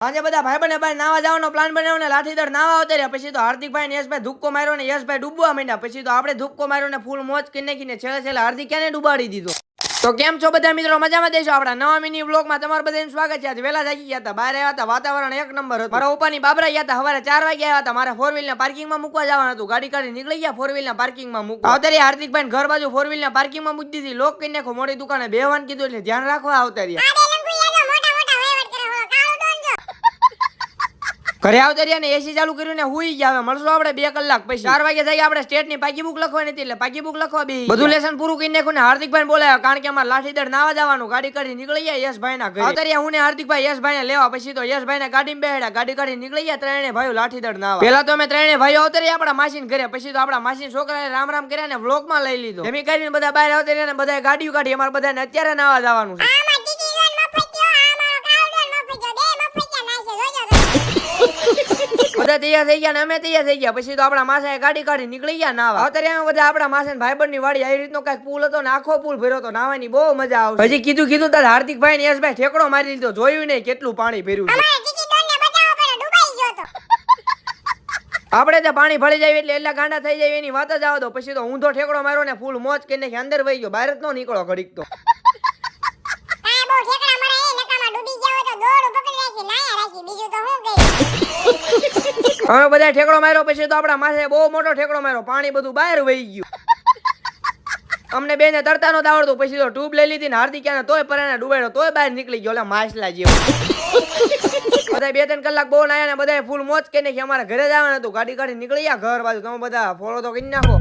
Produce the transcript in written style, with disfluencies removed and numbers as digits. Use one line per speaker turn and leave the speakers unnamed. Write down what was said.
આજે બધા ભાઈબંધ બાર નાવા જવાનો પ્લાન બનાવ્યો ને લાઠીદળ નાવા ઉતર્યા પછી તો હાર્દિકભાઈ ને યશભાઈ ધુક્કો માર્યો ને યશભાઈ ડૂબવા માંડ્યા પછી તો આપણે ધુક્કો માર્યો ને ફૂલ મોજ કરી નાખીને છેલ્લે હાર્દિક ક્યાંને ડૂબાડી દીધો. તો કેમ છો બધા મિત્રો, મજામાં દેશો? આપણા નવા મિની વ્લોગમાં તમારું બધાનું સ્વાગત છે. આજે વેલા જાગી ગયા હતા, બહાર આવ્યા હતા, વાતાવરણ એક નંબર હતું. મારા ઉપરની બાબરા ગયા હતા, સવારે 4 વાગે આવ્યા હતા. મારે 4 વ્હીલ ના પાર્કિંગમાં મૂકવા જવાનું હતું, ગાડી કાઢી નીકળી ગયા 4 વ્હીલ ના પાર્કિંગમાં મૂકવા. આવતારી હાર્દિકભાઈ ઘર બાજુ 4 વ્હીલ ના પાર્કિંગમાં મૂકી દીધી, લોક કરી નાખો, મોટી દુકાને બેહવાનું કીધું એટલે ધ્યાન રાખવા આવતારી. ઘરે આવતારિયા ને એસી ચાલુ કર્યું ને હુઈ ગયા. મળશું આપણે 2 કલાક પછી. 4 વાગે જઈએ આપણે સ્ટેટ ની પાકી બુક લખવાની હતી એટલે પાકી બુક લખવા બે બધું લેસન પૂરું કરી નાખ્યું ને હાર્દિકભાઈ બોલાયા કારણ કે અમારે લાઠીદળ નાવા જવાનું. ગાડી કાઢી નીકળી ગયા યશભાઈ ના ઘરે. આવતારિયા હું ને હાર્દિકભાઈ યશભાઈ ને લેવા પછી તો યશભાઈ ને ગાડીમાં બેહાડ્યા, ગાડી કાઢી નીકળી ગયા ત્રણે ભાઈઓ લાઠીદળ નાવા. પેલા તો અમે ત્રણે ભાઈઓ આવતારિયા આપણા માસીન ઘરે, પછી તો આપણા માસીન છોકરાએ રામ રામ કર્યા ને વ્લોગ માં લઈ લીધો. એમ કરીને બધા બહાર આવતારિયા ને બધા ગાડીઓ કાઢી. અમારે બધાને અત્યારે નાવા જવાનું છે. બધા તૈયાર થઈ ગયા ને અમે તૈયાર થઈ ગયા પછી તો આપણા માસાએ ગાડી કાઢી નીકળી ગયા નાવા. અત્યારે બધા આપણા માસા ને ભાઈબંધ ની વાડી આવી રીતનો કઈક પુલ હતો ને આખો પુલ ભર્યો હતો, નાવાની બહુ મજા આવશે. હજી કીધું તાર હાર્દિકભાઈ ને યશભાઈ ઠેકડો મારી લીધો, જોયું નહીં કેટલું પાણી ભર્યું છે. આપણે તો પાણી ભળી જાય એટલે એટલા ગાંડા થઈ જાય એની વાત જ આવો દો. પછી તો ઊંધો ઠેકડો માર્યો ને ફૂલ મોજ કરીને અંદર વહી ગયો, બહાર જ નો નીકળો ઘડીક તો. હવે બધા ઠેકડો માર્યો પછી તો આપણા માસે બહુ મોટો ઠેકડો માર્યો, પાણી બધું બહાર વહી ગયું. અમને બેને તરતા નતો આવડતું પછી તો ટ્યુબ લઈ લીધી ને હાર્દિક તોય પરાને ડૂબાડ્યો તોય બહાર નીકળી ગયો, માછલા જેવો. બધા 2-3 કલાક બહુ નાયા ને બધા ફૂલ મોજ કરીને અમારે ઘરે જવાનું હતું. ગાડી કાઢી નીકળી ગયા ઘર બાજુ. તમે બધા ફોલો તો કરી નાખો.